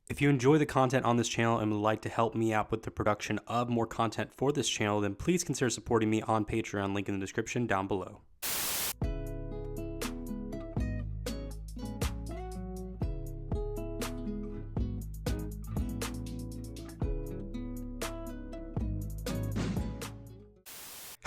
If you enjoy the content on this channel and would like to help me out with the production of more content for this channel, then please consider supporting me on Patreon, link in the description down below.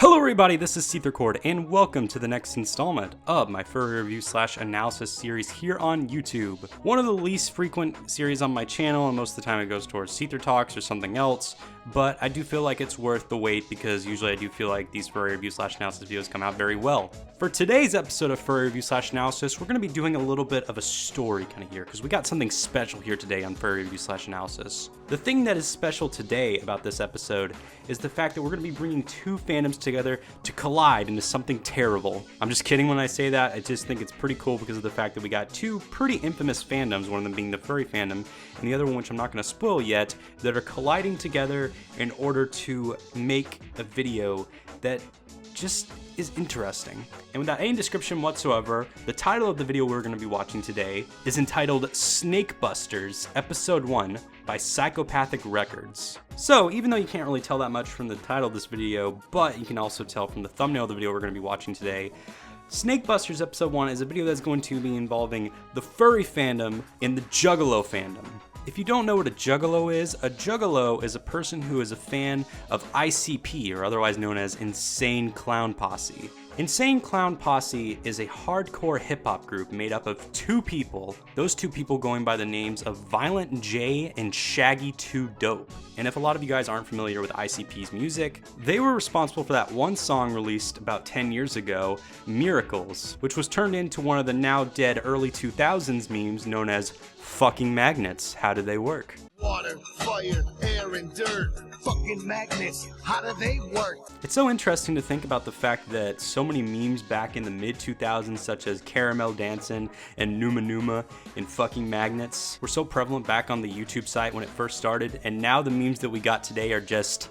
Hello everybody, this is SeetherCord, and welcome to the next installment of my furry review / analysis series here on YouTube. One of the least frequent series on my channel, and most of the time it goes towards Seether Talks or something else, but I do feel like it's worth the wait because usually I do feel like these furry review / analysis videos come out very well. For today's episode of furry review / analysis, we're going to be doing a little bit of a story kind of here, because we got something special here today on furry review / analysis. The thing that is special today about this episode is the fact that we're going to be bringing two fandoms together to collide into something terrible. I'm just kidding when I say that. I just think it's pretty cool because of the fact that we got two pretty infamous fandoms, one of them being the furry fandom, and the other one, which I'm not going to spoil yet, that are colliding together in order to make a video that just is interesting. And without any description whatsoever, the title of the video we're going to be watching today is entitled Snake Busters Episode 1 by Psychopathic Records. So even though you can't really tell that much from the title of this video, but you can also tell from the thumbnail of the video we're going to be watching today, Snake Busters Episode 1 is a video that's going to be involving the furry fandom and the Juggalo fandom. If you don't know what a Juggalo is a person who is a fan of ICP, or otherwise known as Insane Clown Posse. Insane Clown Posse is a hardcore hip-hop group made up of two people, those two people going by the names of Violent J and Shaggy 2 Dope. And if a lot of you guys aren't familiar with ICP's music, they were responsible for that one song released about 10 years ago, Miracles, which was turned into one of the now dead early 2000s memes known as fucking magnets. How do they work? Water, fire, air, and dirt. Fucking magnets, how do they work? It's so interesting to think about the fact that so many memes back in the mid-2000s, such as Caramel Dancin' and Numa Numa and fucking magnets, were so prevalent back on the YouTube site when it first started, and now the memes that we got today are just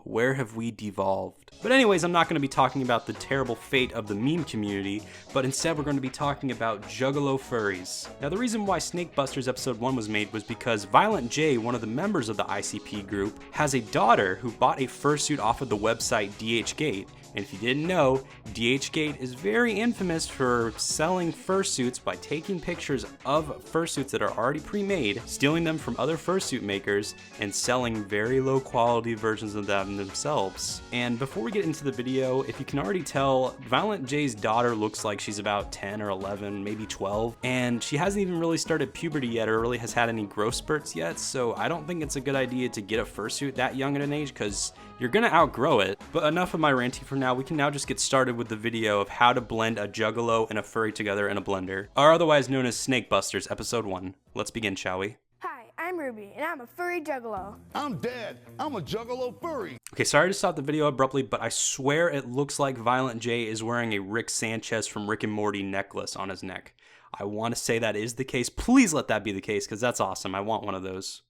where have we devolved? But anyways, I'm not going to be talking about the terrible fate of the meme community, but instead we're going to be talking about Juggalo Furries. Now the reason why Snake Busters Episode 1 was made was because Violent J, one of the members of the ICP group, has a daughter who bought a fursuit off of the website DHgate. And if you didn't know, DHgate is very infamous for selling fursuits by taking pictures of fursuits that are already pre-made, stealing them from other fursuit makers, and selling very low quality versions of them themselves. And before we get into the video, if you can already tell, Violent J's daughter looks like she's about 10 or 11, maybe 12, and she hasn't even really started puberty yet or really has had any growth spurts yet, so I don't think it's a good idea to get a fursuit that young at an age because you're gonna outgrow it. But enough of my ranting for now. We can now just get started with the video of how to blend a Juggalo and a furry together in a blender, or otherwise known as Snake Busters Episode 1. Let's begin, shall we? Hi, I'm Ruby, and I'm a furry Juggalo. I'm Dad, I'm a Juggalo furry. Okay, sorry to stop the video abruptly, but I swear it looks like Violent J is wearing a Rick Sanchez from Rick and Morty necklace on his neck. I want to say that is the case. Please let that be the case, because that's awesome. I want one of those.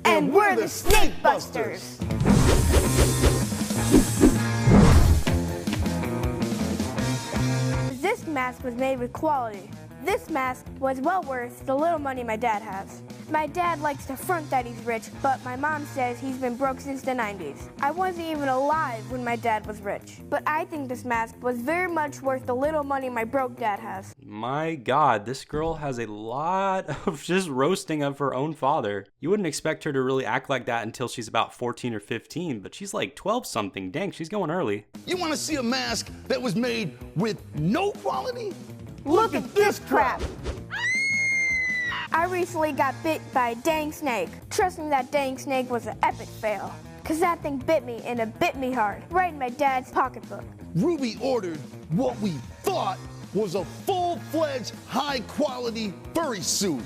And we're the Snake Busters! This mask was made with quality. This mask was well worth the little money my dad has. My dad likes to front that he's rich, but my mom says he's been broke since the 90s. I wasn't even alive when my dad was rich. But I think this mask was very much worth the little money my broke dad has. My God, this girl has a lot of just roasting of her own father. You wouldn't expect her to really act like that until she's about 14 or 15, but she's like 12 something. Dang, she's going early. You want to see a mask that was made with no quality? Look at this crap! I recently got bit by a dang snake. Trusting that dang snake was an epic fail. Cause that thing bit me and it bit me hard, right in my dad's pocketbook. Ruby ordered what we thought was a full-fledged, high-quality furry suit.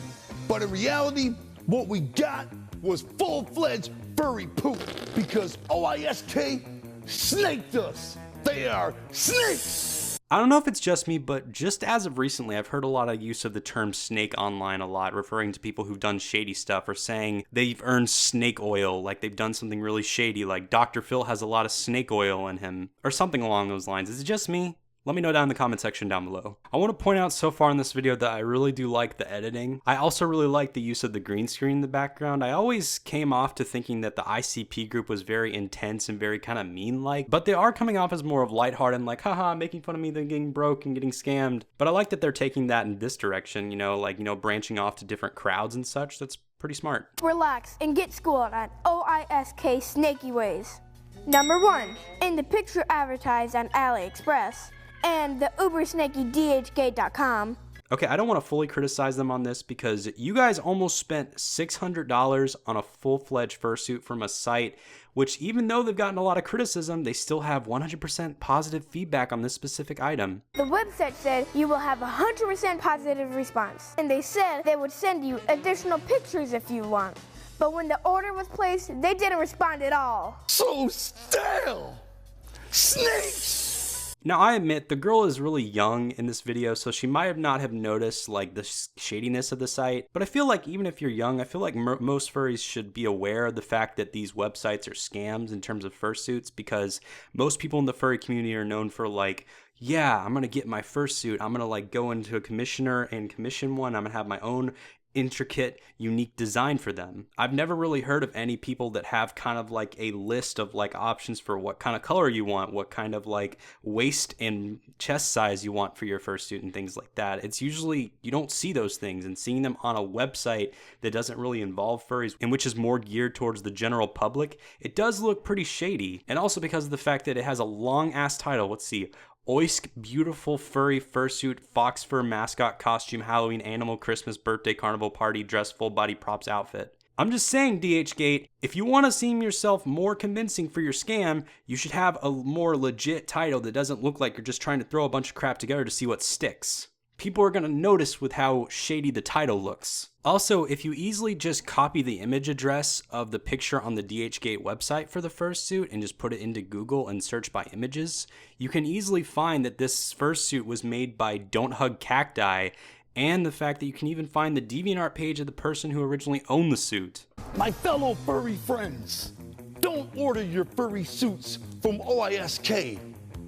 But in reality, what we got was full-fledged furry poop. Because OISK snaked us. They are snakes! I don't know if it's just me, but just as of recently, I've heard a lot of use of the term snake online a lot, referring to people who've done shady stuff or saying they've earned snake oil, like they've done something really shady, like Dr. Phil has a lot of snake oil in him, or something along those lines. Is it just me? Let me know down in the comment section down below. I want to point out so far in this video that I really do like the editing. I also really like the use of the green screen in the background. I always came off to thinking that the ICP group was very intense and very kind of mean-like, but they are coming off as more of lighthearted and like, haha, making fun of me then getting broke and getting scammed. But I like that they're taking that in this direction, branching off to different crowds and such. That's pretty smart. Relax and get schooled on OISK snaky ways. Number 1, in the picture advertised on AliExpress and the uber snaky dhgate.com. Okay, I don't want to fully criticize them on this because you guys almost spent $600 on a full-fledged fursuit from a site, which even though they've gotten a lot of criticism, they still have 100% positive feedback on this specific item. The website said you will have 100% positive response, and they said they would send you additional pictures if you want. But when the order was placed, they didn't respond at all. So stale! Snakes! Now, I admit, the girl is really young in this video, so she might not have noticed like the shadiness of the site. But I feel like even if you're young, I feel like most furries should be aware of the fact that these websites are scams in terms of fursuits, because most people in the furry community are known for like, yeah, I'm gonna get my fursuit, I'm gonna like go into a commissioner and commission one, I'm gonna have my own intricate, unique design for them. I've never really heard of any people that have kind of like a list of like options for what kind of color you want, what kind of like waist and chest size you want for your fursuit and things like that. It's usually, you don't see those things, and seeing them on a website that doesn't really involve furries and which is more geared towards the general public, it does look pretty shady. And also because of the fact that it has a long ass title. Let's see. OISK Beautiful Furry Fursuit Fox Fur Mascot Costume Halloween Animal Christmas Birthday Carnival Party Dress Full Body Props Outfit. I'm just saying, DHgate, if you want to seem yourself more convincing for your scam, you should have a more legit title that doesn't look like you're just trying to throw a bunch of crap together to see what sticks. People are going to notice with how shady the title looks. Also, if you easily just copy the image address of the picture on the DHgate website for the fursuit and just put it into Google and search by images, you can easily find that this fursuit was made by Don't Hug Cacti, and the fact that you can even find the DeviantArt page of the person who originally owned the suit. My fellow furry friends, don't order your furry suits from OISK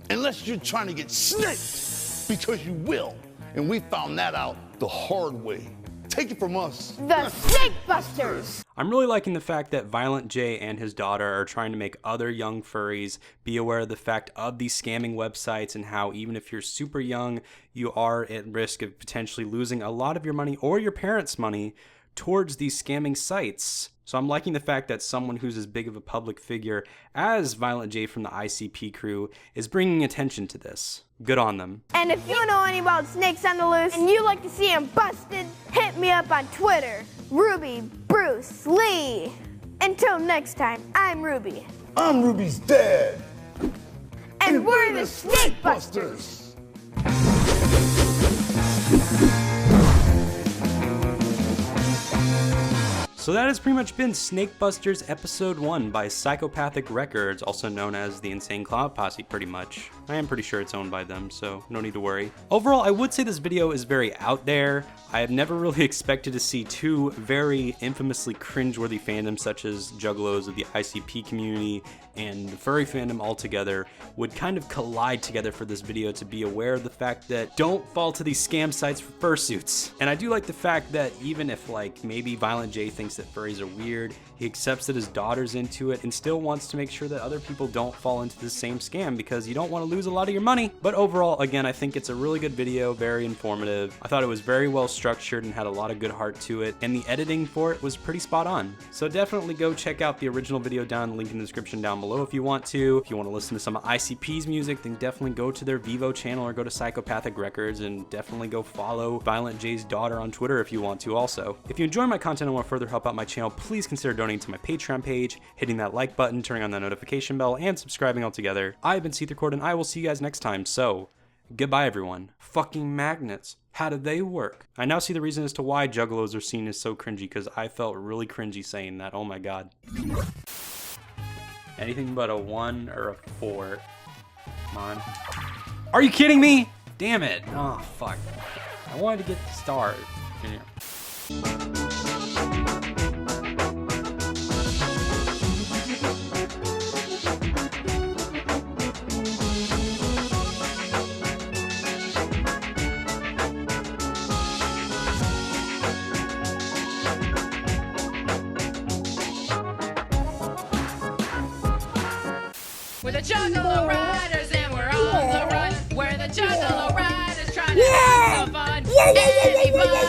unless you're trying to get snaked, because you will. And we found that out the hard way. Take it from us. The Snake Busters! I'm really liking the fact that Violent J and his daughter are trying to make other young furries be aware of the fact of these scamming websites and how even if you're super young, you are at risk of potentially losing a lot of your money or your parents' money towards these scamming sites. So I'm liking the fact that someone who's as big of a public figure as Violent J from the ICP crew is bringing attention to this. Good on them. And if you know any about snakes on the loose and you like to see them busted, hit me up on Twitter, Ruby Bruce Lee. Until next time, I'm Ruby. I'm Ruby's dad. And we're the Snake Busters. So that has pretty much been Snake Busters Episode 1 by Psychopathic Records, also known as the Insane Cloud Posse, pretty much. I am pretty sure it's owned by them, so no need to worry. Overall, I would say this video is very out there. I have never really expected to see two very infamously cringeworthy fandoms such as Juggalos of the ICP community and the furry fandom altogether would kind of collide together for this video to be aware of the fact that don't fall to these scam sites for fursuits. And I do like the fact that even if like maybe Violent J thinks that furries are weird, he accepts that his daughter's into it and still wants to make sure that other people don't fall into the same scam because you don't want to lose a lot of your money. But overall, again, I think it's a really good video, very informative. I thought it was very well structured and had a lot of good heart to it, and the editing for it was pretty spot on. So definitely go check out the original video down, link in the description down below if you want to. If you want to listen to some of ICP's music, then definitely go to their Vivo channel or go to Psychopathic Records, and definitely go follow Violent J's daughter on Twitter if you want to also. If you enjoy my content and want to further help out my channel, please consider donating to my Patreon page, hitting that like button, turning on that notification bell, and subscribing altogether. I've been SeetherCord, and I will see you guys next time, so goodbye everyone. Fucking magnets. How do they work? I now see the reason as to why Juggalos are seen as so cringy, because I felt really cringy saying that. Oh my god. Anything but a 1 or a 4. Come on. Are you kidding me? Damn it. Oh, fuck. I wanted to get the stars. We're the Juggalo Riders and we're on the run. We're the Juggalo Riders trying to have some fun. Anybody